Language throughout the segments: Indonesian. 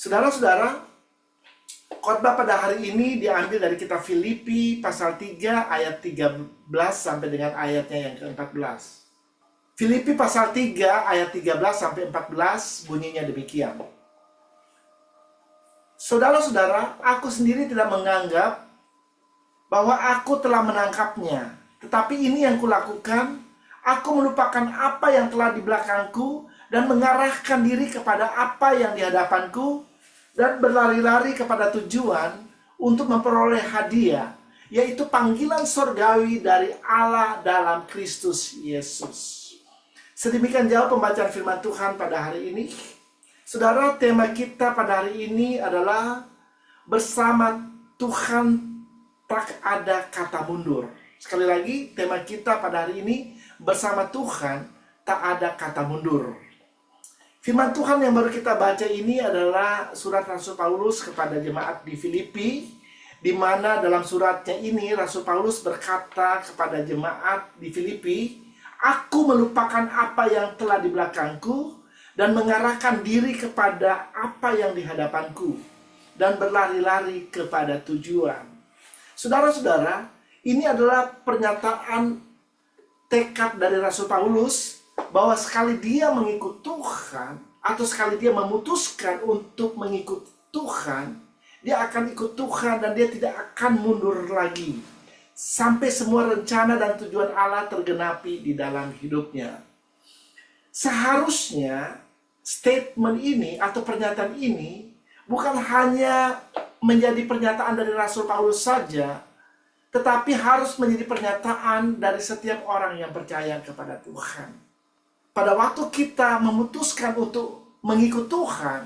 Saudara-saudara, khotbah pada hari ini diambil dari kitab Filipi pasal 3 ayat 13 sampai dengan ayatnya yang ke-14. Filipi pasal 3 ayat 13 sampai 14 bunyinya demikian. Saudara-saudara, aku sendiri tidak menganggap bahwa aku telah menangkapnya. Tetapi ini yang kulakukan, aku melupakan apa yang telah di belakangku dan mengarahkan diri kepada apa yang di hadapanku dan berlari-lari kepada tujuan untuk memperoleh hadiah, yaitu panggilan surgawi dari Allah dalam Kristus Yesus. Sedemikian jauh pembacaan firman Tuhan pada hari ini. Saudara, tema kita pada hari ini adalah bersama Tuhan tak ada kata mundur. Sekali lagi, tema kita pada hari ini bersama Tuhan tak ada kata mundur. Firman Tuhan yang baru kita baca ini adalah surat Rasul Paulus kepada jemaat di Filipi, di mana dalam suratnya ini Rasul Paulus berkata kepada jemaat di Filipi, "Aku melupakan apa yang telah di belakangku dan mengarahkan diri kepada apa yang di hadapanku dan berlari-lari kepada tujuan." Saudara-saudara, ini adalah pernyataan tekad dari Rasul Paulus bahwa sekali dia mengikut Tuhan atau sekali dia memutuskan untuk mengikut Tuhan, dia akan ikut Tuhan dan dia tidak akan mundur lagi sampai semua rencana dan tujuan Allah tergenapi di dalam hidupnya. Seharusnya statement ini atau pernyataan ini bukan hanya menjadi pernyataan dari Rasul Paulus saja, tetapi harus menjadi pernyataan dari setiap orang yang percaya kepada Tuhan. Pada waktu kita memutuskan untuk mengikut Tuhan,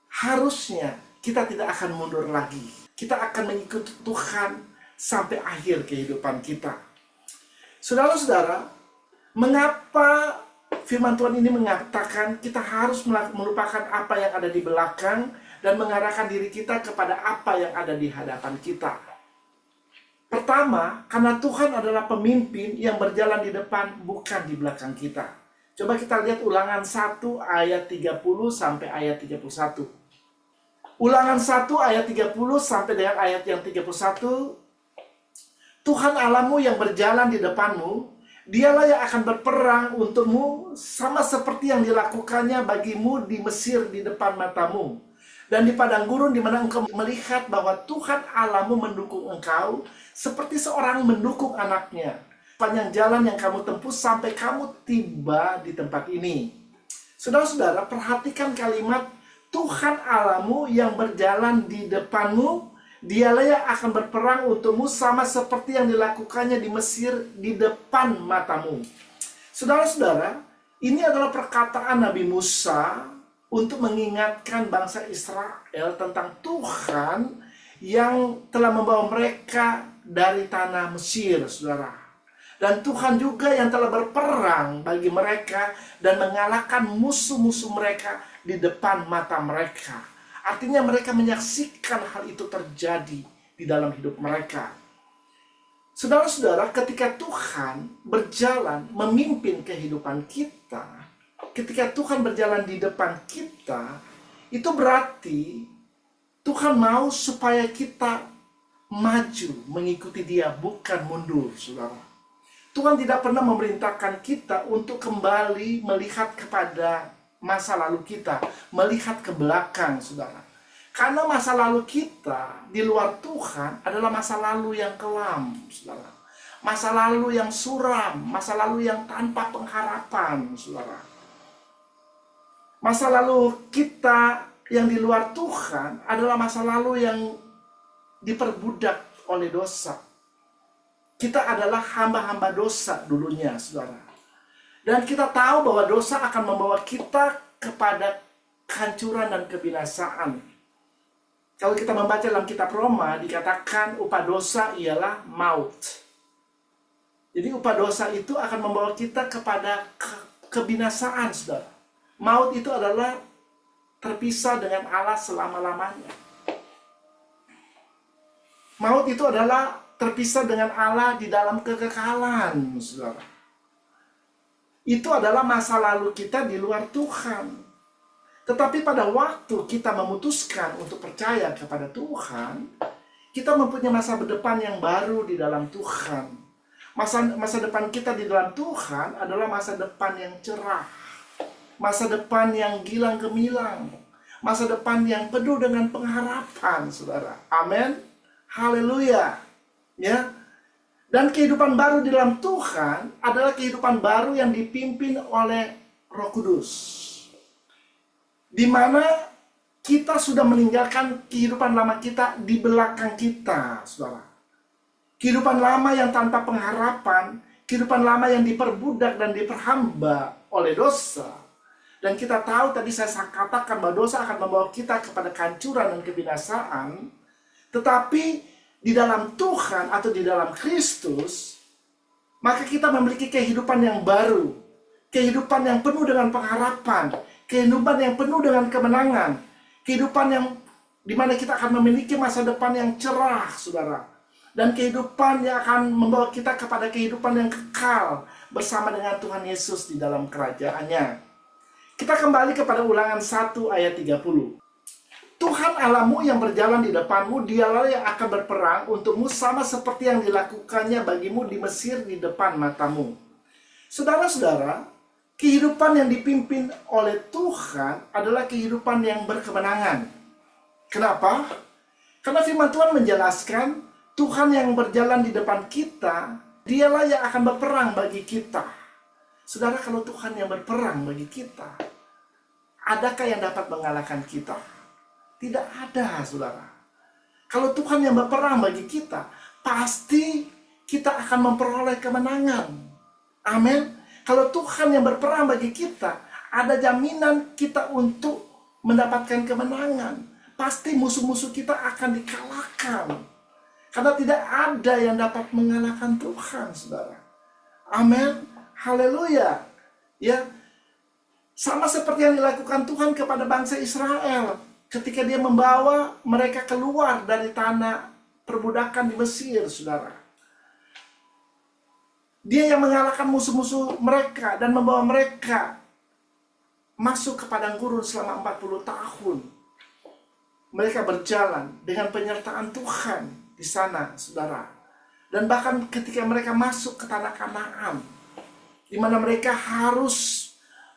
harusnya kita tidak akan mundur lagi. Kita akan mengikuti Tuhan sampai akhir kehidupan kita. Saudara-saudara, mengapa firman Tuhan ini mengatakan kita harus melupakan apa yang ada di belakang dan mengarahkan diri kita kepada apa yang ada di hadapan kita? Pertama, karena Tuhan adalah pemimpin yang berjalan di depan, bukan di belakang kita. Coba kita lihat Ulangan 1 ayat 30 sampai ayat 31. Ulangan 1 ayat 30 sampai dengan ayat yang 31. Tuhan Allahmu yang berjalan di depanmu, dialah yang akan berperang untukmu sama seperti yang dilakukannya bagimu di Mesir di depan matamu. Dan di padang gurun di mana engkau melihat bahwa Tuhan Allahmu mendukung engkau seperti seorang mendukung anaknya. Panjang jalan yang kamu tempuh sampai kamu tiba di tempat ini. Saudara-saudara, perhatikan kalimat Tuhan Allahmu yang berjalan di depanmu, dialah yang akan berperang untukmu sama seperti yang dilakukannya di Mesir di depan matamu. Saudara-saudara, ini adalah perkataan Nabi Musa untuk mengingatkan bangsa Israel tentang Tuhan yang telah membawa mereka dari tanah Mesir, saudara. Dan Tuhan juga yang telah berperang bagi mereka dan mengalahkan musuh-musuh mereka di depan mata mereka. Artinya mereka menyaksikan hal itu terjadi di dalam hidup mereka. Saudara-saudara, ketika Tuhan berjalan memimpin kehidupan kita, ketika Tuhan berjalan di depan kita, itu berarti Tuhan mau supaya kita maju mengikuti Dia, bukan mundur, saudara. Tuhan tidak pernah memerintahkan kita untuk kembali melihat kepada masa lalu kita, melihat ke belakang, saudara. Karena masa lalu kita di luar Tuhan adalah masa lalu yang kelam, saudara. Masa lalu yang suram, masa lalu yang tanpa pengharapan, saudara. Masa lalu kita yang di luar Tuhan adalah masa lalu yang diperbudak oleh dosa. Kita adalah hamba-hamba dosa dulunya, saudara. Dan kita tahu bahwa dosa akan membawa kita kepada kehancuran dan kebinasaan. Kalau kita membaca dalam kitab Roma, dikatakan upah dosa ialah maut. Jadi upah dosa itu akan membawa kita kepada kebinasaan, saudara. Maut itu adalah terpisah dengan Allah selama-lamanya. Maut itu adalah terpisah dengan Allah di dalam kekekalan, saudara. Itu adalah masa lalu kita di luar Tuhan. Tetapi pada waktu kita memutuskan untuk percaya kepada Tuhan, kita mempunyai masa depan yang baru di dalam Tuhan. Masa depan kita di dalam Tuhan adalah masa depan yang cerah, masa depan yang gilang gemilang, masa depan yang penuh dengan pengharapan, saudara. Amin. Haleluya. Ya. Dan kehidupan baru di dalam Tuhan adalah kehidupan baru yang dipimpin oleh Roh Kudus, di mana kita sudah meninggalkan kehidupan lama kita di belakang kita, saudara. Kehidupan lama yang tanpa pengharapan, kehidupan lama yang diperbudak dan diperhamba oleh dosa. Dan kita tahu tadi saya katakan bahwa dosa akan membawa kita kepada kehancuran dan kebinasaan. Tetapi di dalam Tuhan atau di dalam Kristus, maka kita memiliki kehidupan yang baru. Kehidupan yang penuh dengan pengharapan. Kehidupan yang penuh dengan kemenangan. Kehidupan yang dimana kita akan memiliki masa depan yang cerah, saudara. Dan kehidupan yang akan membawa kita kepada kehidupan yang kekal bersama dengan Tuhan Yesus di dalam kerajaannya. Kita kembali kepada Ulangan 1 ayat 30. Tuhan Allahmu yang berjalan di depanmu, dialah yang akan berperang untukmu sama seperti yang dilakukannya bagimu di Mesir di depan matamu. Saudara-saudara, kehidupan yang dipimpin oleh Tuhan adalah kehidupan yang berkemenangan. Kenapa? Karena firman Tuhan menjelaskan, Tuhan yang berjalan di depan kita, dialah yang akan berperang bagi kita. Saudara, kalau Tuhan yang berperang bagi kita, adakah yang dapat mengalahkan kita? Tidak ada, saudara. Kalau Tuhan yang berperang bagi kita, pasti kita akan memperoleh kemenangan. Amin. Kalau Tuhan yang berperang bagi kita, ada jaminan kita untuk mendapatkan kemenangan. Pasti musuh-musuh kita akan dikalahkan. Karena tidak ada yang dapat mengalahkan Tuhan, saudara. Amin. Haleluya. Ya. Sama seperti yang dilakukan Tuhan kepada bangsa Israel. Ketika dia membawa mereka keluar dari tanah perbudakan di Mesir, saudara. Dia yang mengalahkan musuh-musuh mereka dan membawa mereka masuk ke padang gurun selama 40 tahun. Mereka berjalan dengan penyertaan Tuhan di sana, saudara. Dan bahkan ketika mereka masuk ke tanah Kanaan, di mana mereka harus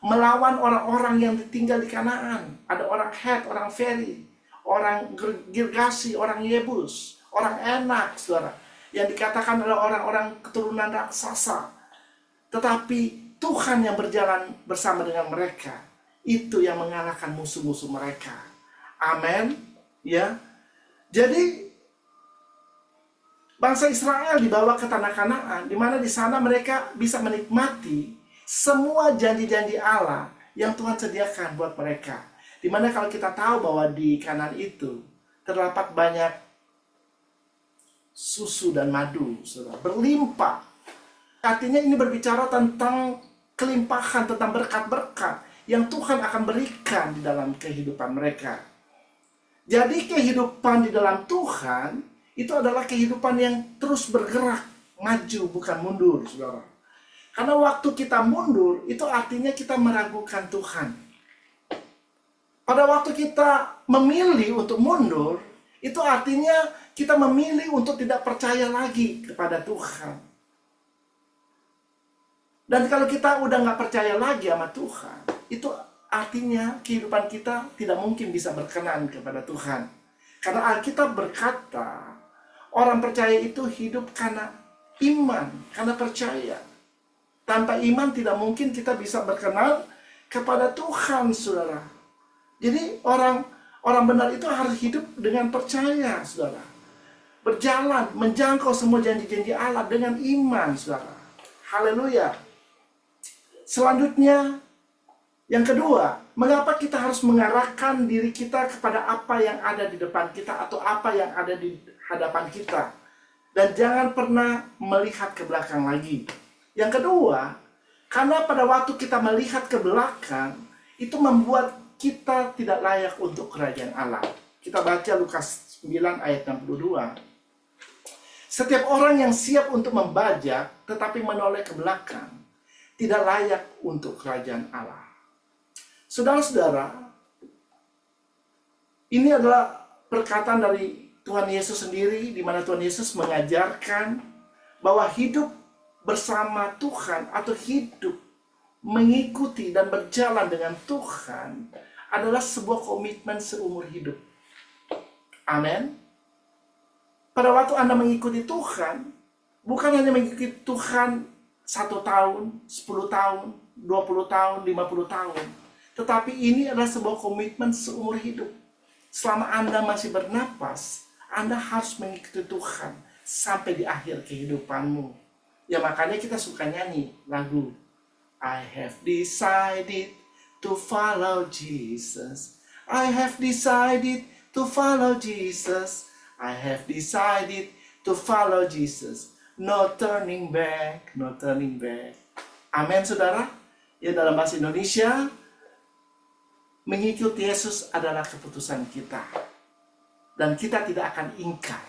melawan orang-orang yang tinggal di Kanaan. Ada orang Het, orang Feri, orang Girgasi, orang Yebus, orang Enak, saudara. Yang dikatakan adalah orang-orang keturunan raksasa. Tetapi Tuhan yang berjalan bersama dengan mereka, itu yang mengalahkan musuh-musuh mereka. Amin. Ya. Jadi bangsa Israel dibawa ke tanah Kanaan, di mana di sana mereka bisa menikmati semua janji-janji Allah yang Tuhan sediakan buat mereka. Dimana kalau kita tahu bahwa di Kanaan itu terdapat banyak susu dan madu, saudara, berlimpah. Artinya ini berbicara tentang kelimpahan, tentang berkat-berkat yang Tuhan akan berikan di dalam kehidupan mereka. Jadi kehidupan di dalam Tuhan itu adalah kehidupan yang terus bergerak, maju bukan mundur, saudara. Karena waktu kita mundur, itu artinya kita meragukan Tuhan. Pada waktu kita memilih untuk mundur, itu artinya kita memilih untuk tidak percaya lagi kepada Tuhan. Dan kalau kita udah nggak percaya lagi sama Tuhan, itu artinya kehidupan kita tidak mungkin bisa berkenan kepada Tuhan. Karena Alkitab berkata, orang percaya itu hidup karena iman, karena percaya. Tanpa iman tidak mungkin kita bisa berkenan kepada Tuhan, saudara. Jadi orang benar itu harus hidup dengan percaya, saudara. Berjalan, menjangkau semua janji-janji Allah dengan iman, saudara. Haleluya. Selanjutnya, yang kedua, mengapa kita harus mengarahkan diri kita kepada apa yang ada di depan kita atau apa yang ada di hadapan kita. Dan jangan pernah melihat ke belakang lagi. Yang kedua, karena pada waktu kita melihat ke belakang, itu membuat kita tidak layak untuk kerajaan Allah. Kita baca Lukas 9 ayat 62. Setiap orang yang siap untuk membajak, tetapi menoleh ke belakang, tidak layak untuk kerajaan Allah. Saudara-saudara, Ini adalah perkataan dari Tuhan Yesus sendiri, di mana Tuhan Yesus mengajarkan bahwa hidup bersama Tuhan atau hidup mengikuti dan berjalan dengan Tuhan adalah sebuah komitmen seumur hidup. Amin. Pada waktu Anda mengikuti Tuhan, bukan hanya mengikuti Tuhan 1 tahun, 10 tahun, 20 tahun, 50 tahun. Tetapi ini adalah sebuah komitmen seumur hidup. Selama Anda masih bernapas, Anda harus mengikuti Tuhan sampai di akhir kehidupanmu. Ya makanya kita suka nyanyi lagu I have decided to follow Jesus. I have decided to follow Jesus. I have decided to follow Jesus. No turning back, no turning back. Amin, saudara. Ya, dalam bahasa Indonesia, mengikuti Yesus adalah keputusan kita. Dan kita tidak akan ingkar.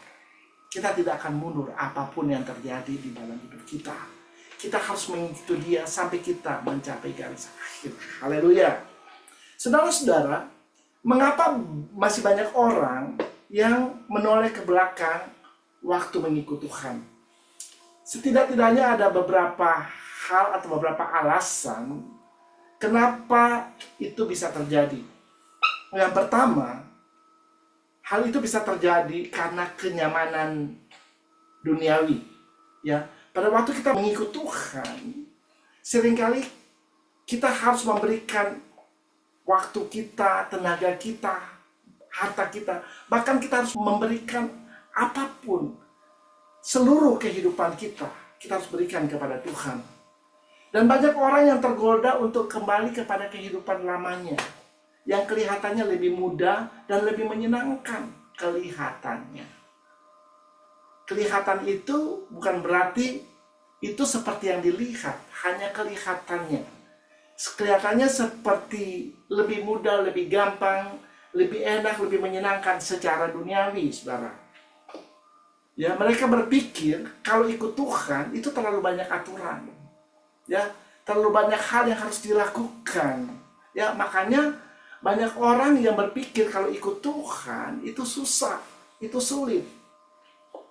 Kita tidak akan mundur apapun yang terjadi di dalam hidup kita. Kita harus mengikuti Dia sampai kita mencapai garis akhir. Haleluya. Saudara-saudara, mengapa masih banyak orang yang menoleh ke belakang waktu mengikuti Tuhan? Setidak-tidaknya ada beberapa hal atau beberapa alasan kenapa itu bisa terjadi. Yang pertama, hal itu bisa terjadi karena kenyamanan duniawi. Ya, pada waktu kita mengikuti Tuhan, seringkali kita harus memberikan waktu kita, tenaga kita, harta kita, bahkan kita harus memberikan apapun, seluruh kehidupan kita harus berikan kepada Tuhan. Dan banyak orang yang tergoda untuk kembali kepada kehidupan lamanya, yang kelihatannya lebih mudah dan lebih menyenangkan kelihatannya. Kelihatan itu bukan berarti itu seperti yang dilihat, hanya kelihatannya. Kelihatannya seperti lebih mudah, lebih gampang, lebih enak, lebih menyenangkan secara duniawi, saudara. Ya, mereka berpikir kalau ikut Tuhan itu terlalu banyak aturan. Ya, terlalu banyak hal yang harus dilakukan. Ya, makanya banyak orang yang berpikir kalau ikut Tuhan itu susah, itu sulit.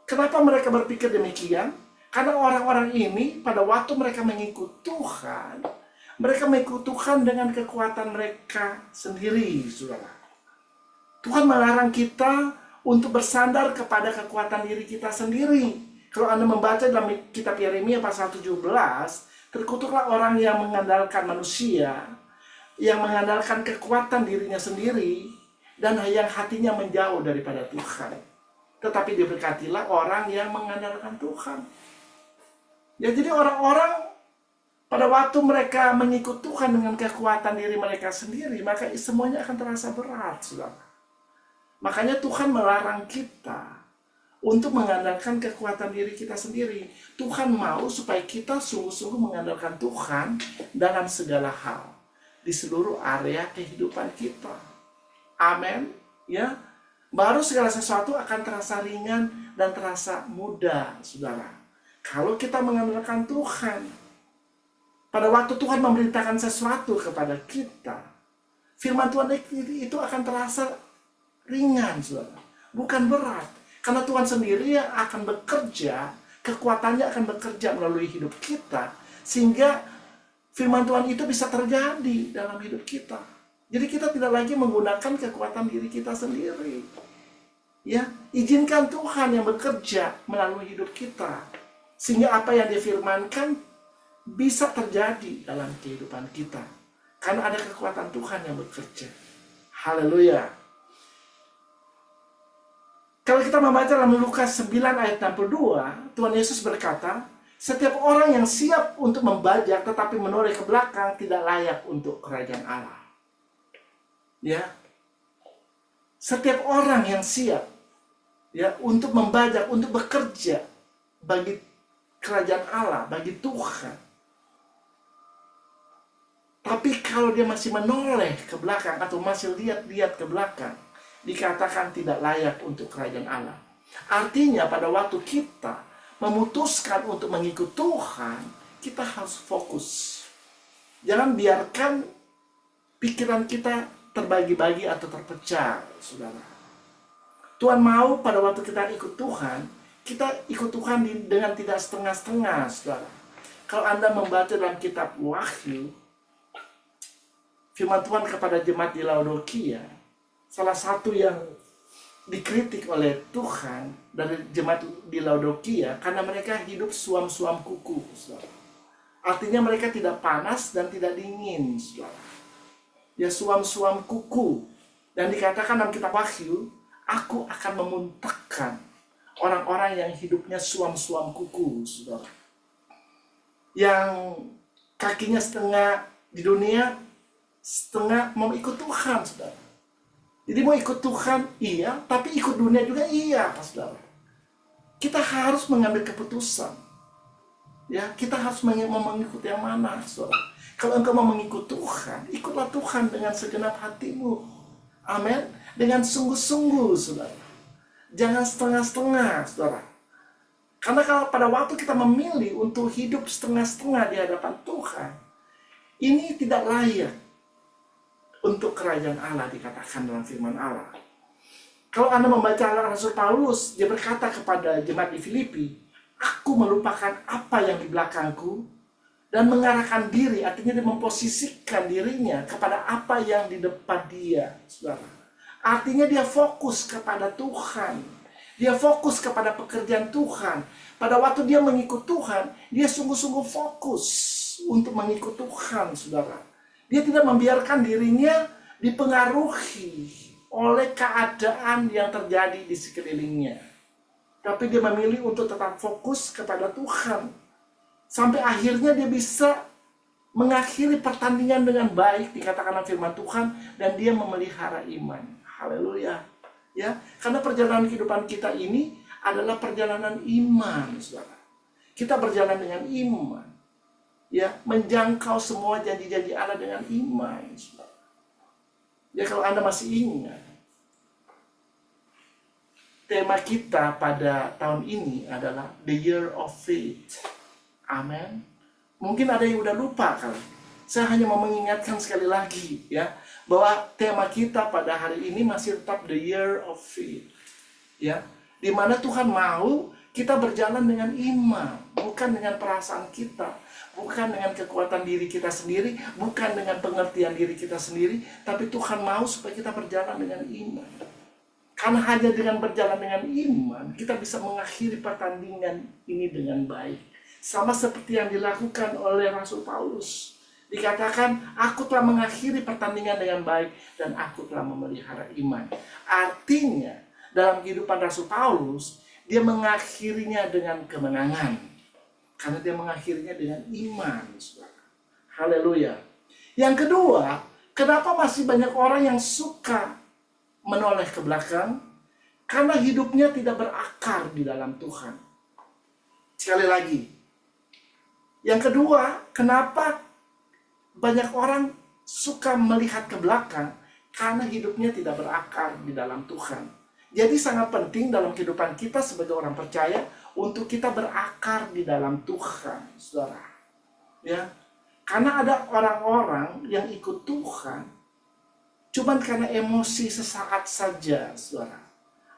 Kenapa mereka berpikir demikian? Karena orang-orang ini pada waktu mereka mengikut Tuhan, mereka mengikut Tuhan dengan kekuatan mereka sendiri, saudara. Tuhan melarang kita untuk bersandar kepada kekuatan diri kita sendiri. Kalau Anda membaca dalam kitab Yeremia pasal 17, terkutuklah orang yang mengandalkan manusia, yang mengandalkan kekuatan dirinya sendiri, dan yang hatinya menjauh daripada Tuhan. Tetapi diberkatilah orang yang mengandalkan Tuhan. Ya, jadi orang-orang pada waktu mereka mengikut Tuhan dengan kekuatan diri mereka sendiri, maka semuanya akan terasa berat, saudara. Makanya Tuhan melarang kita untuk mengandalkan kekuatan diri kita sendiri. Tuhan mau supaya kita sungguh-sungguh mengandalkan Tuhan dalam segala hal, di seluruh area kehidupan kita. Amin. Ya, baru segala sesuatu akan terasa ringan dan terasa mudah, saudara. Kalau kita mengandalkan Tuhan, pada waktu Tuhan memberitakan sesuatu kepada kita, firman Tuhan itu akan terasa ringan, saudara. Bukan berat. Karena Tuhan sendiri yang akan bekerja, kekuatannya akan bekerja melalui hidup kita, sehingga firman Tuhan itu bisa terjadi dalam hidup kita. Jadi kita tidak lagi menggunakan kekuatan diri kita sendiri. Ya, izinkan Tuhan yang bekerja melalui hidup kita, sehingga apa yang difirmankan bisa terjadi dalam kehidupan kita. Karena ada kekuatan Tuhan yang bekerja. Haleluya. Kalau kita membaca dalam Lukas 9 ayat 62, Tuhan Yesus berkata, setiap orang yang siap untuk membajak tetapi menoleh ke belakang tidak layak untuk kerajaan Allah. Ya. Setiap orang yang siap ya untuk membajak, untuk bekerja bagi kerajaan Allah, bagi Tuhan. Tapi kalau dia masih menoleh ke belakang atau masih lihat-lihat ke belakang, dikatakan tidak layak untuk kerajaan Allah. Artinya pada waktu kita memutuskan untuk mengikut Tuhan, kita harus fokus. Jangan biarkan pikiran kita terbagi-bagi atau terpecah, saudara. Tuhan mau pada waktu kita ikut Tuhan, kita ikut Tuhan dengan tidak setengah-setengah, saudara. Kalau Anda membaca dalam kitab Wahyu, firman Tuhan kepada jemaat di Laodikia, salah satu yang dikritik oleh Tuhan dari jemaat di Laodikia karena mereka hidup suam-suam kuku, saudara. Artinya mereka tidak panas dan tidak dingin, saudara. Ya, suam-suam kuku. Dan dikatakan dalam kitab Wahyu, aku akan memuntahkan orang-orang yang hidupnya suam-suam kuku, saudara. Yang kakinya setengah di dunia, setengah mau ikut Tuhan, saudara. Jadi mau ikut Tuhan, iya, tapi ikut dunia juga iya, saudara. Kita harus mengambil keputusan. Ya, kita harus mengikuti yang mana, saudara. Kalau engkau mau mengikut Tuhan, ikutlah Tuhan dengan segenap hatimu. Amin. Dengan sungguh-sungguh, saudara. Jangan setengah-setengah, saudara. Karena kalau pada waktu kita memilih untuk hidup setengah-setengah di hadapan Tuhan, ini tidak layak untuk kerajaan Allah, dikatakan dalam firman Allah. Kalau Anda membaca Rasul Paulus, dia berkata kepada jemaat di Filipi, aku melupakan apa yang di belakangku dan mengarahkan diri, artinya dia memposisikan dirinya kepada apa yang di depan dia, saudara. Artinya dia fokus kepada Tuhan. Dia fokus kepada pekerjaan Tuhan. Pada waktu dia mengikut Tuhan, dia sungguh-sungguh fokus untuk mengikut Tuhan, saudara. Dia tidak membiarkan dirinya dipengaruhi oleh keadaan yang terjadi di sekelilingnya. Tapi dia memilih untuk tetap fokus kepada Tuhan. Sampai akhirnya dia bisa mengakhiri pertandingan dengan baik, dikatakan dalam firman Tuhan, dan dia memelihara iman. Haleluya. Ya, karena perjalanan kehidupan kita ini adalah perjalanan iman, saudara. Kita berjalan dengan iman. Ya, menjangkau semua janji-janji Allah dengan iman, saudara. Ya, kalau Anda masih ingat, tema kita pada tahun ini adalah The Year of Faith. Amin. Mungkin ada yang udah lupa kan. Saya hanya mau mengingatkan sekali lagi, ya, bahwa tema kita pada hari ini masih tetap The Year of Faith. Ya, di mana Tuhan mau kita berjalan dengan iman, bukan dengan perasaan kita, bukan dengan kekuatan diri kita sendiri, bukan dengan pengertian diri kita sendiri, tapi Tuhan mau supaya kita berjalan dengan iman. Karena hanya dengan berjalan dengan iman, kita bisa mengakhiri pertandingan ini dengan baik. Sama seperti yang dilakukan oleh Rasul Paulus. Dikatakan, aku telah mengakhiri pertandingan dengan baik dan aku telah memelihara iman. Artinya, dalam kehidupan Rasul Paulus, dia mengakhirinya dengan kemenangan. Karena dia mengakhirinya dengan iman. Haleluya. Yang kedua, kenapa masih banyak orang yang suka menoleh ke belakang? Karena hidupnya tidak berakar di dalam Tuhan. Sekali lagi. Yang kedua, kenapa banyak orang suka melihat ke belakang? Karena hidupnya tidak berakar di dalam Tuhan. Jadi sangat penting dalam kehidupan kita sebagai orang percaya untuk kita berakar di dalam Tuhan, saudara. Ya, karena ada orang-orang yang ikut Tuhan cuman karena emosi sesaat saja, saudara.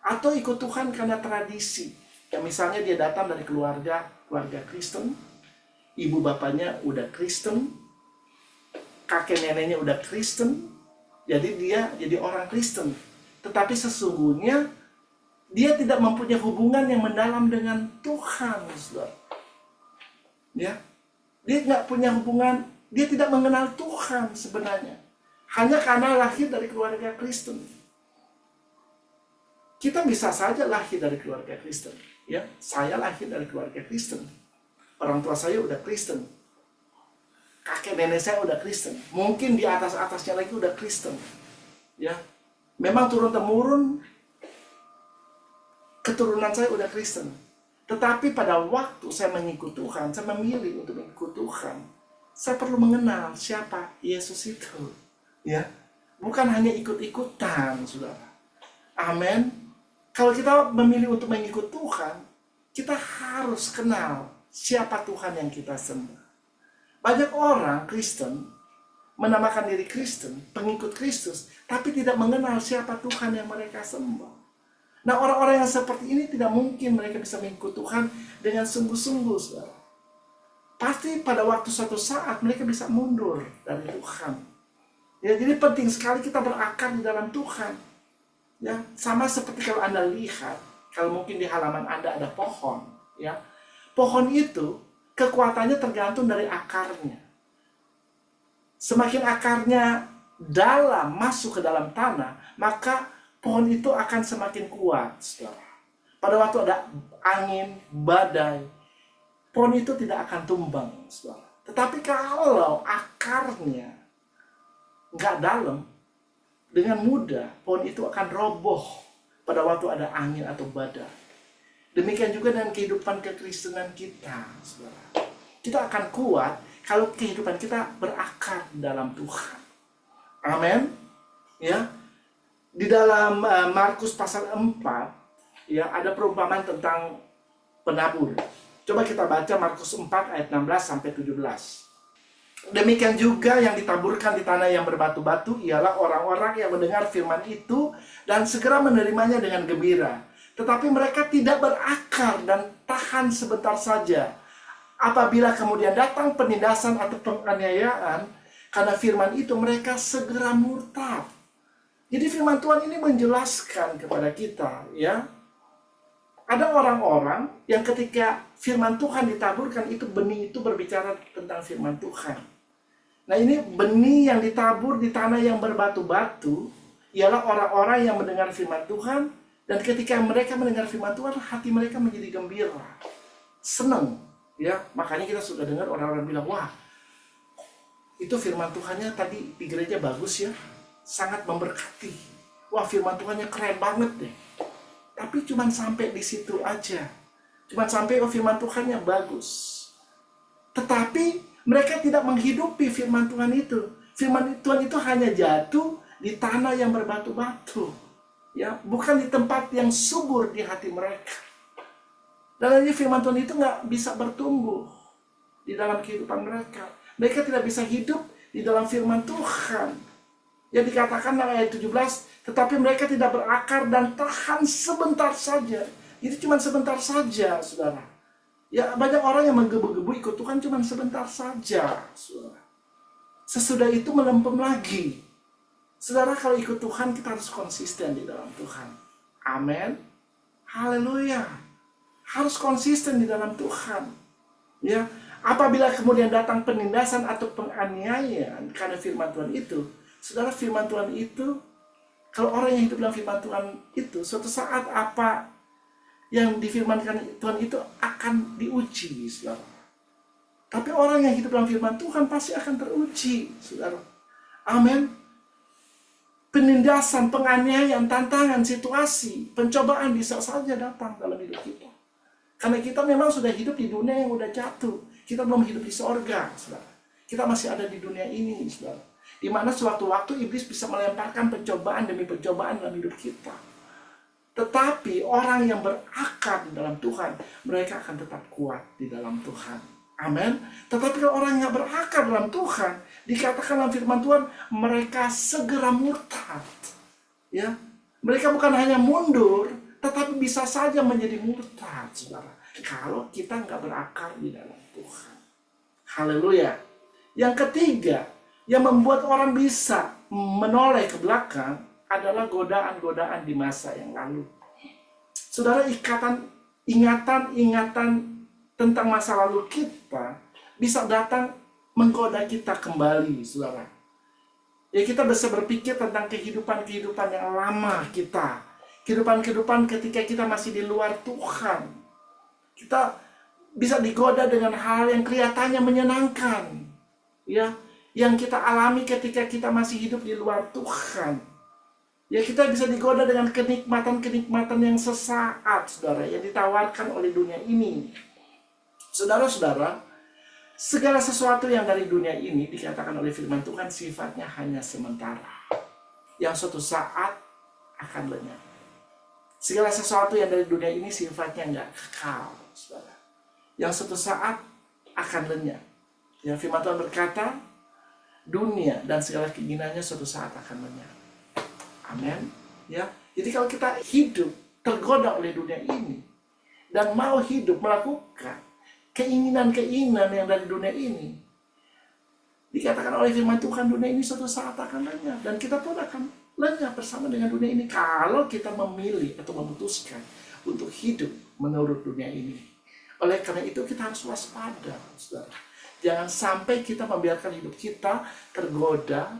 Atau ikut Tuhan karena tradisi. Ya, misalnya dia datang dari keluarga Kristen, ibu bapaknya udah Kristen, kakek neneknya udah Kristen, jadi dia jadi orang Kristen. Tetapi sesungguhnya dia tidak mempunyai hubungan yang mendalam dengan Tuhan, saudara. Ya, dia nggak punya hubungan, dia tidak mengenal Tuhan sebenarnya. Hanya karena lahir dari keluarga Kristen. Kita bisa saja lahir dari keluarga Kristen. Ya, saya lahir dari keluarga Kristen. Orang tua saya udah Kristen. Kakek nenek saya udah Kristen. Mungkin di atas-atasnya lagi udah Kristen. Ya, memang turun-temurun keturunan saya udah Kristen. Tetapi pada waktu saya mengikut Tuhan, saya memilih untuk mengikut Tuhan, saya perlu mengenal siapa Yesus itu. Ya, bukan hanya ikut-ikutan, saudara. Amin. Kalau kita memilih untuk mengikut Tuhan, kita harus kenal siapa Tuhan yang kita sembah. Banyak orang Kristen menamakan diri Kristen, pengikut Kristus, tapi tidak mengenal siapa Tuhan yang mereka sembah. Nah, orang-orang yang seperti ini tidak mungkin mereka bisa mengikut Tuhan dengan sungguh-sungguh, saudara. Pasti pada waktu suatu saat mereka bisa mundur dari Tuhan. Ya, jadi penting sekali kita berakar di dalam Tuhan. Ya, sama seperti kalau Anda lihat, kalau mungkin di halaman Anda ada pohon, ya. Pohon itu kekuatannya tergantung dari akarnya. Semakin akarnya dalam masuk ke dalam tanah, maka pohon itu akan semakin kuat, saudara. Pada waktu ada angin, badai, pohon itu tidak akan tumbang, saudara. Tetapi kalau akarnya nggak dalam, dengan mudah pohon itu akan roboh pada waktu ada angin atau badai. Demikian juga dengan kehidupan kekristenan kita, saudara. Kita akan kuat kalau kehidupan kita berakar dalam Tuhan. Amin. Ya. Di dalam Markus pasal 4, ya, ada perumpamaan tentang penabur. Coba kita baca Markus 4 ayat 16 sampai 17. Demikian juga yang ditaburkan di tanah yang berbatu-batu ialah orang-orang yang mendengar firman itu dan segera menerimanya dengan gembira. Tetapi mereka tidak berakar dan tahan sebentar saja. Apabila kemudian datang penindasan atau penganiayaan karena firman itu, mereka segera murtad. Jadi firman Tuhan ini menjelaskan kepada kita, ya. Ada orang-orang yang ketika firman Tuhan ditaburkan, itu benih itu berbicara tentang firman Tuhan. Nah, ini benih yang ditabur di tanah yang berbatu-batu ialah orang-orang yang mendengar firman Tuhan, dan ketika mereka mendengar firman Tuhan, hati mereka menjadi gembira, senang. Ya, makanya kita sudah dengar orang-orang bilang, wah, itu firman Tuhannya tadi di gereja bagus ya, sangat memberkati. Wah, firman Tuhannya keren banget deh. Tapi cuma sampai di situ aja. Cuma sampai firman Tuhannya bagus. Tetapi mereka tidak menghidupi firman Tuhan itu. Firman Tuhan itu hanya jatuh di tanah yang berbatu-batu. Ya, bukan di tempat yang subur di hati mereka. Dan lagi firman Tuhan itu nggak bisa bertumbuh di dalam kehidupan mereka. Mereka tidak bisa hidup di dalam firman Tuhan. Yang dikatakan dalam ayat 17, tetapi mereka tidak berakar dan tahan sebentar saja. Itu cuma sebentar saja, saudara. Ya, banyak orang yang menggebu-gebu ikut Tuhan cuma sebentar saja, saudara. Sesudah itu melempem lagi. Saudara, kalau ikut Tuhan kita harus konsisten di dalam Tuhan. Amin. Haleluya. Harus konsisten di dalam Tuhan. Ya, apabila kemudian datang penindasan atau penganiayaan karena firman Tuhan itu, saudara, firman Tuhan itu, kalau orang yang hidup dalam firman Tuhan itu, suatu saat apa yang difirmankan Tuhan itu akan diuji, saudara. Tapi orang yang hidup dalam firman Tuhan pasti akan teruji, saudara. Amin. Penindasan, penganiayaan, tantangan, situasi, pencobaan bisa saja datang dalam hidup kita. Karena kita memang sudah hidup di dunia yang udah jatuh. Kita belum hidup di sorga, saudara. Kita masih ada di dunia ini, saudara. Di mana sewaktu-waktu iblis bisa melemparkan pencobaan demi pencobaan dalam hidup kita. Tetapi orang yang berakar di dalam Tuhan, mereka akan tetap kuat di dalam Tuhan. Amin. Tetapi kalau orang yang berakar dalam Tuhan, dikatakan dalam firman Tuhan, mereka segera murtad. Ya, mereka bukan hanya mundur, tetapi bisa saja menjadi murtad, saudara. Kalau kita nggak berakar di dalam Tuhan. Haleluya. Yang ketiga, yang membuat orang bisa menoleh ke belakang adalah godaan-godaan di masa yang lalu. Saudara, ingatan-ingatan tentang masa lalu kita bisa datang menggoda kita kembali, saudara. Ya, kita bisa berpikir tentang kehidupan-kehidupan yang lama kita. Kehidupan-kehidupan ketika kita masih di luar Tuhan. Kita bisa digoda dengan hal yang kelihatannya menyenangkan. Ya, yang kita alami ketika kita masih hidup di luar Tuhan. Ya, kita bisa digoda dengan kenikmatan-kenikmatan yang sesaat, saudara, yang ditawarkan oleh dunia ini. Saudara-saudara, segala sesuatu yang dari dunia ini dikatakan oleh firman Tuhan sifatnya hanya sementara. Yang suatu saat akan lenyap. Segala sesuatu yang dari dunia ini sifatnya nggak kekal, saudara. Yang suatu saat akan lenyap. Yang firman Tuhan berkata, dunia dan segala keinginannya suatu saat akan lenyap. Amin. Ya. Jadi kalau kita hidup tergoda oleh dunia ini dan mau hidup melakukan keinginan-keinginan yang dari dunia ini, dikatakan oleh firman Tuhan dunia ini suatu saat akan lenyap dan kita pun akan lenyap bersama dengan dunia ini kalau kita memilih atau memutuskan untuk hidup menurut dunia ini. Oleh karena itu kita harus waspada, saudara. Jangan sampai kita membiarkan hidup kita tergoda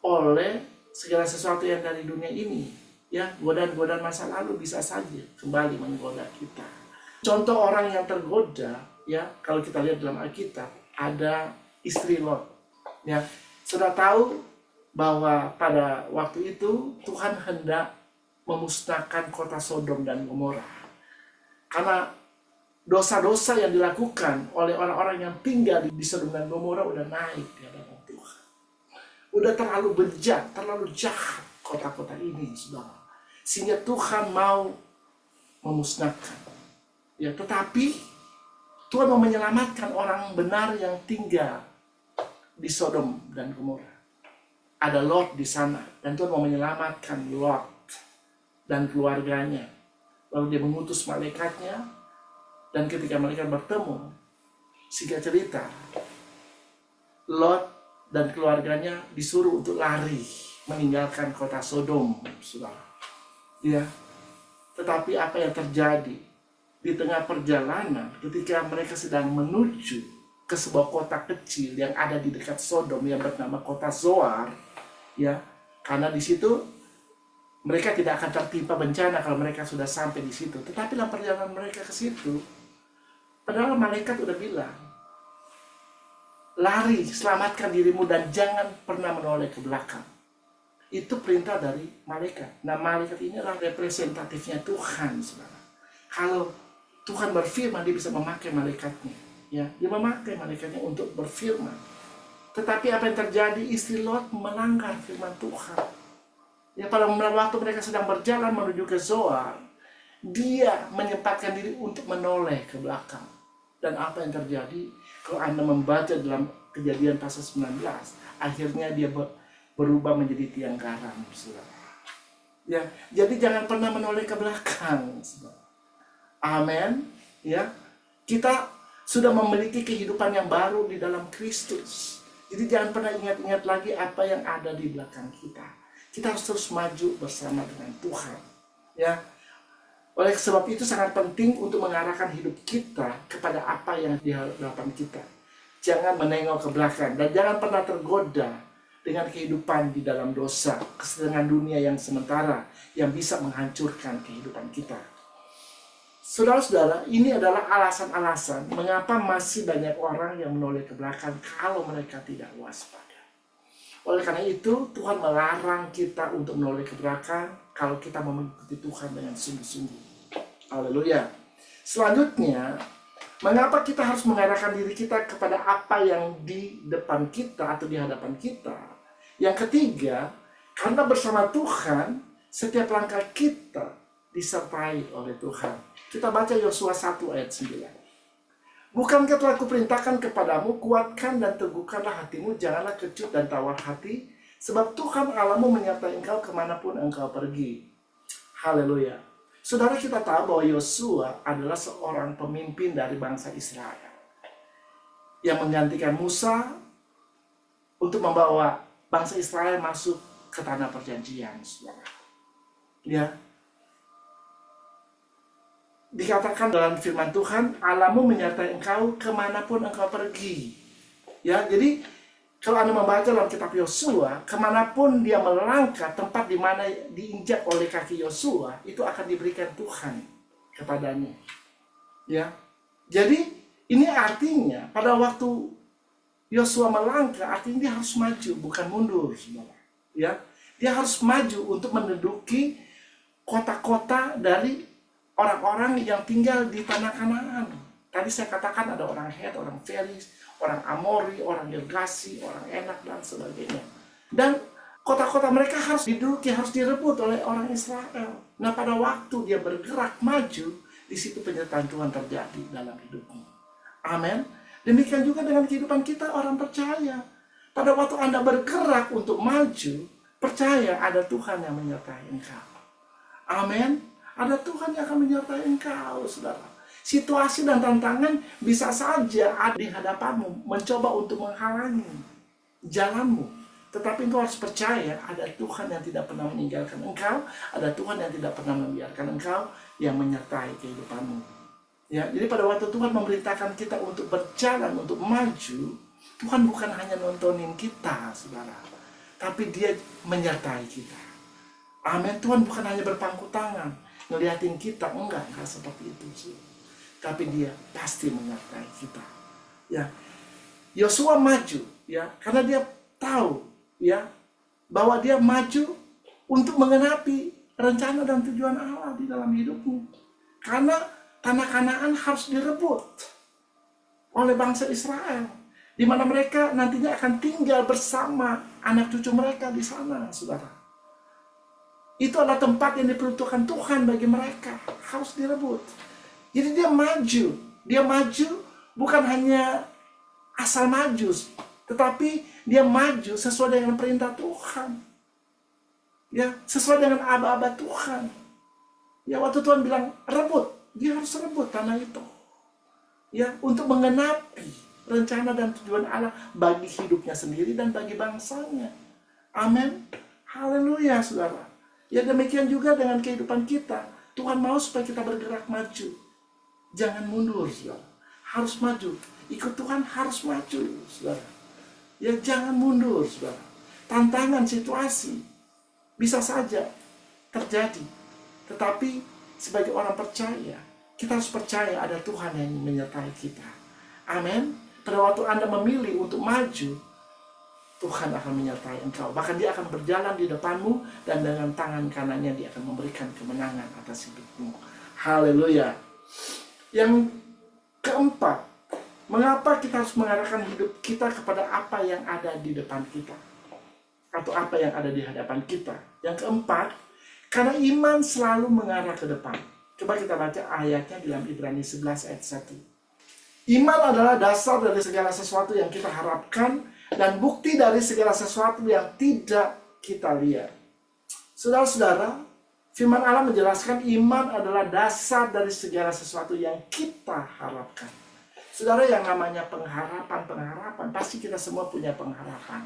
oleh segala sesuatu yang dari dunia ini. Ya, godaan-godaan masa lalu bisa saja kembali menggoda kita. Contoh orang yang tergoda, ya, kalau kita lihat dalam Alkitab, ada istri Lot. Ya, sudah tahu bahwa pada waktu itu Tuhan hendak memusnahkan kota Sodom dan Gomora. Karena dosa-dosa yang dilakukan oleh orang-orang yang tinggal di Sodom dan Gomora udah naik di hadapan Tuhan. Udah terlalu bejat, terlalu jahat kota-kota ini, saudara. Sehingga Tuhan mau memusnahkan. Ya, tetapi Tuhan mau menyelamatkan orang benar yang tinggal di Sodom dan Gomora. Ada Lot di sana dan Tuhan mau menyelamatkan Lot dan keluarganya. Lalu dia mengutus malaikatnya dan ketika mereka bertemu, singkat cerita, Lot dan keluarganya disuruh untuk lari meninggalkan kota Sodom, saudara. Ya, tetapi apa yang terjadi di tengah perjalanan ketika mereka sedang menuju ke sebuah kota kecil yang ada di dekat Sodom yang bernama kota Zoar, ya, karena di situ mereka tidak akan tertimpa bencana kalau mereka sudah sampai di situ. Tetapi dalam perjalanan mereka ke situ, padahal malaikat udah bilang, lari, selamatkan dirimu dan jangan pernah menoleh ke belakang. Itu perintah dari malaikat. Nah, malaikat ini adalah representatifnya Tuhan, saudara. Kalau Tuhan berfirman, dia bisa memakai malaikatnya. Ya, dia memakai malaikatnya untuk berfirman. Tetapi apa yang terjadi? Istri Lot melanggar firman Tuhan. Ya, pada waktu mereka sedang berjalan menuju ke Zoar, dia menyempatkan diri untuk menoleh ke belakang. Dan apa yang terjadi? Kalau Anda membaca dalam Kejadian pasal 19, akhirnya dia berubah menjadi tiang garam, saudara. Ya, jadi jangan pernah menoleh ke belakang, saudara. Amin. Ya, kita sudah memiliki kehidupan yang baru di dalam Kristus. Jadi jangan pernah ingat-ingat lagi apa yang ada di belakang kita. Kita harus terus maju bersama dengan Tuhan. Ya, oleh sebab itu sangat penting untuk mengarahkan hidup kita kepada apa yang di hadapan kita. Jangan menengok ke belakang dan jangan pernah tergoda dengan kehidupan di dalam dosa, kesenangan dunia yang sementara yang bisa menghancurkan kehidupan kita. Saudara-saudara, ini adalah alasan-alasan mengapa masih banyak orang yang menoleh ke belakang kalau mereka tidak waspada. Oleh karena itu, Tuhan melarang kita untuk menoleh ke belakang kalau kita mau mengikuti Tuhan dengan sungguh-sungguh. Haleluya. Selanjutnya, mengapa kita harus mengarahkan diri kita kepada apa yang di depan kita atau di hadapan kita? Yang ketiga, karena bersama Tuhan, setiap langkah kita disertai oleh Tuhan. Kita baca Yosua 1 ayat 9. Bukankah telah kuperintahkan kepadamu, kuatkan dan teguhkanlah hatimu, janganlah kecut dan tawar hati, sebab Tuhan Allahmu menyertai engkau kemanapun engkau pergi. Haleluya. Saudara, kita tahu bahwa Yosua adalah seorang pemimpin dari bangsa Israel yang menggantikan Musa untuk membawa bangsa Israel masuk ke tanah perjanjian, saudara. Ya, dikatakan dalam firman Tuhan, Allahmu menyertai engkau kemanapun engkau pergi. Ya, jadi kalau Anda membaca dalam kitab Yosua, kemanapun dia melangkah, tempat di mana diinjak oleh kaki Yosua, itu akan diberikan Tuhan kepadanya. Ya, jadi ini artinya pada waktu Yosua melangkah, artinya dia harus maju, bukan mundur, saudara. Ya, dia harus maju untuk menduduki kota-kota dari orang-orang yang tinggal di tanah Kanaan. Tadi saya katakan ada orang Het, orang Feris, orang Amori, orang Girgasi, orang Enak, dan sebagainya. Dan kota-kota mereka harus diduduki, harus direbut oleh orang Israel. Nah, pada waktu dia bergerak maju, di situ penyertaan Tuhan terjadi dalam hidupnya. Amin. Demikian juga dengan kehidupan kita orang percaya. Pada waktu Anda bergerak untuk maju, percaya ada Tuhan yang menyertai engkau. Amin. Ada Tuhan yang akan menyertai engkau, saudara. Situasi dan tantangan bisa saja ada di hadapanmu, mencoba untuk menghalangi jalanmu. Tetapi engkau harus percaya ada Tuhan yang tidak pernah meninggalkan engkau, ada Tuhan yang tidak pernah membiarkan engkau, yang menyertai kehidupanmu. Ya, jadi pada waktu Tuhan memerintahkan kita untuk berjalan, untuk maju, Tuhan bukan hanya nontonin kita, saudara, tapi Dia menyertai kita. Amin. Tuhan bukan hanya berpangku tangan, ngeliatin kita, enggak seperti itu, saudara. Tapi Dia pasti menyertai kita. Ya, Yosua maju, ya, karena dia tahu, ya, bahwa dia maju untuk menggenapi rencana dan tujuan Allah di dalam hidupmu. Karena tanah Kanaan harus direbut oleh bangsa Israel, di mana mereka nantinya akan tinggal bersama anak cucu mereka di sana, saudara. Itu adalah tempat yang diperuntukkan Tuhan bagi mereka, harus direbut. Jadi dia maju bukan hanya asal maju, tetapi dia maju sesuai dengan perintah Tuhan. Ya, sesuai dengan aba-aba Tuhan. Ya, waktu Tuhan bilang rebut, dia harus rebut tanah itu. Ya, untuk menggenapi rencana dan tujuan Allah bagi hidupnya sendiri dan bagi bangsanya. Amin. Haleluya, saudara. Ya, demikian juga dengan kehidupan kita. Tuhan mau supaya kita bergerak maju. Jangan mundur, saudara. Harus maju. Ikut Tuhan harus maju, saudara. Ya, jangan mundur, saudara. Tantangan situasi bisa saja terjadi. Tetapi sebagai orang percaya, kita harus percaya ada Tuhan yang menyertai kita. Amin. Pada waktu Anda memilih untuk maju, Tuhan akan menyertai engkau. Bahkan Dia akan berjalan di depanmu, dan dengan tangan kanannya Dia akan memberikan kemenangan atas hidupmu. Haleluya. Yang keempat, mengapa kita harus mengarahkan hidup kita kepada apa yang ada di depan kita, atau apa yang ada di hadapan kita? Yang keempat, karena iman selalu mengarah ke depan. Coba kita baca ayatnya di dalam Ibrani 11 ayat 1. Iman adalah dasar dari segala sesuatu yang kita harapkan, dan bukti dari segala sesuatu yang tidak kita lihat. Saudara-saudara, firman Allah menjelaskan iman adalah dasar dari segala sesuatu yang kita harapkan. Saudara, yang namanya pengharapan, pasti kita semua punya pengharapan.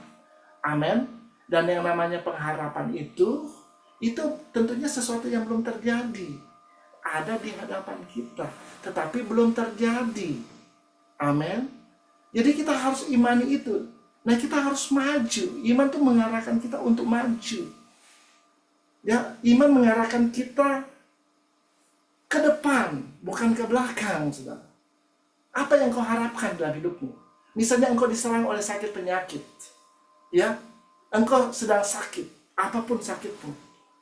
Amin. Dan yang namanya pengharapan itu tentunya sesuatu yang belum terjadi. Ada di hadapan kita, tetapi belum terjadi. Amin. Jadi kita harus imani itu. Nah, kita harus maju. Iman itu mengarahkan kita untuk maju. Ya, iman mengarahkan kita ke depan, bukan ke belakang, saudara. Apa yang kau harapkan dalam hidupmu? Misalnya engkau diserang oleh sakit penyakit, ya, engkau sedang sakit, apapun sakitmu,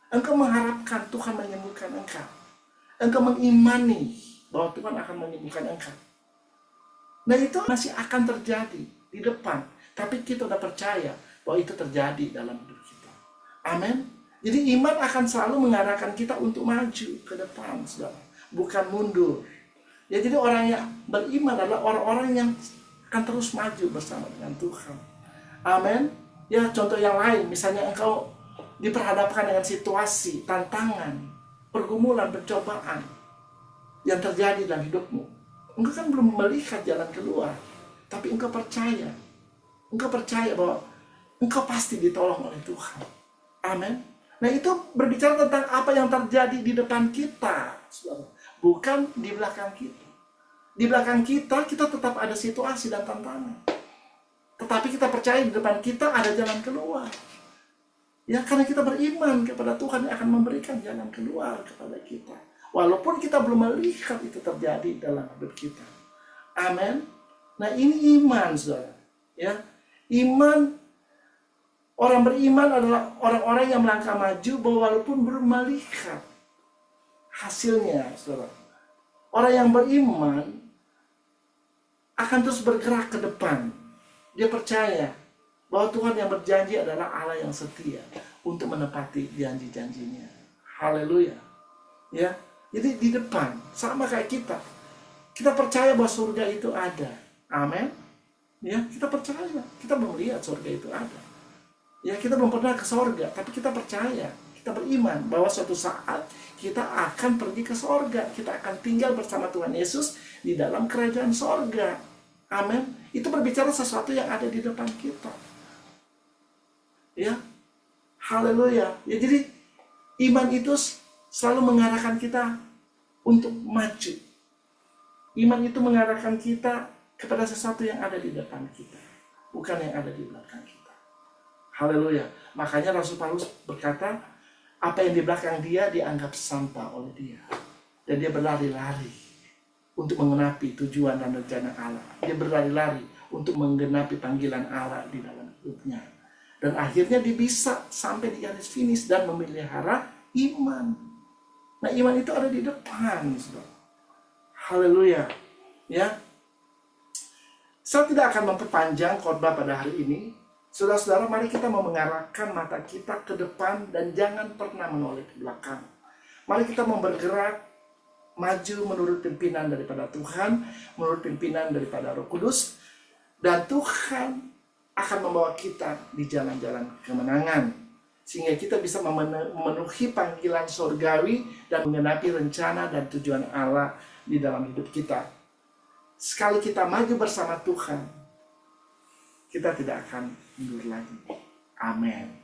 engkau mengharapkan Tuhan menyembuhkan engkau. Engkau mengimani bahwa Tuhan akan menyembuhkan engkau. Nah, itu masih akan terjadi di depan, tapi kita udah percaya bahwa itu terjadi dalam hidup kita. Amin. Jadi iman akan selalu mengarahkan kita untuk maju ke depan, saudara, bukan mundur. Ya, jadi orang yang beriman adalah orang-orang yang akan terus maju bersama dengan Tuhan. Amin. Ya, contoh yang lain, misalnya engkau diperhadapkan dengan situasi, tantangan, pergumulan, pencobaan yang terjadi dalam hidupmu. Engkau kan belum melihat jalan keluar, tapi engkau percaya bahwa engkau pasti ditolong oleh Tuhan. Amin. Nah, itu berbicara tentang apa yang terjadi di depan kita, bukan di belakang kita. Di belakang kita tetap ada situasi dan tantangan. Tetapi kita percaya di depan kita ada jalan keluar. Ya, karena kita beriman kepada Tuhan yang akan memberikan jalan keluar kepada kita. Walaupun kita belum melihat itu terjadi dalam hidup kita. Amin. Nah, ini iman, saudara. Ya, iman. Orang beriman adalah orang-orang yang melangkah maju bahwa walaupun belum melihat hasilnya, saudara. Orang yang beriman akan terus bergerak ke depan. Dia percaya bahwa Tuhan yang berjanji adalah Allah yang setia untuk menepati janji-janjinya. Haleluya. Ya, jadi di depan sama kayak kita. Kita percaya bahwa surga itu ada. Amin. Ya, kita percaya. Kita belum lihat surga itu ada. Ya, kita belum pernah ke surga, tapi kita percaya. Kita beriman bahwa suatu saat kita akan pergi ke surga. Kita akan tinggal bersama Tuhan Yesus di dalam kerajaan surga. Amin. Itu berbicara sesuatu yang ada di depan kita. Ya. Haleluya. Ya, jadi iman itu selalu mengarahkan kita untuk maju. Iman itu mengarahkan kita kepada sesuatu yang ada di depan kita, bukan yang ada di belakang kita. Haleluya. Makanya Rasul Paulus berkata, apa yang di belakang dia dianggap sampah oleh dia. Dan dia berlari-lari untuk menggenapi tujuan dan rencana Allah. Dia berlari-lari untuk menggenapi panggilan Allah di dalam hidupnya. Dan akhirnya dia bisa sampai di garis finish dan memelihara iman. Nah, iman itu ada di depan, saudara. Haleluya. Ya. Saya tidak akan memperpanjang khotbah pada hari ini. Saudara-saudara, mari kita mau mengarahkan mata kita ke depan dan jangan pernah menoleh ke belakang. Mari kita mau bergerak maju menurut pimpinan daripada Tuhan, menurut pimpinan daripada Roh Kudus, dan Tuhan akan membawa kita di jalan-jalan kemenangan, sehingga kita bisa memenuhi panggilan surgawi dan menggenapi rencana dan tujuan Allah di dalam hidup kita. Sekali kita maju bersama Tuhan, kita tidak akan mundur lagi. Amin.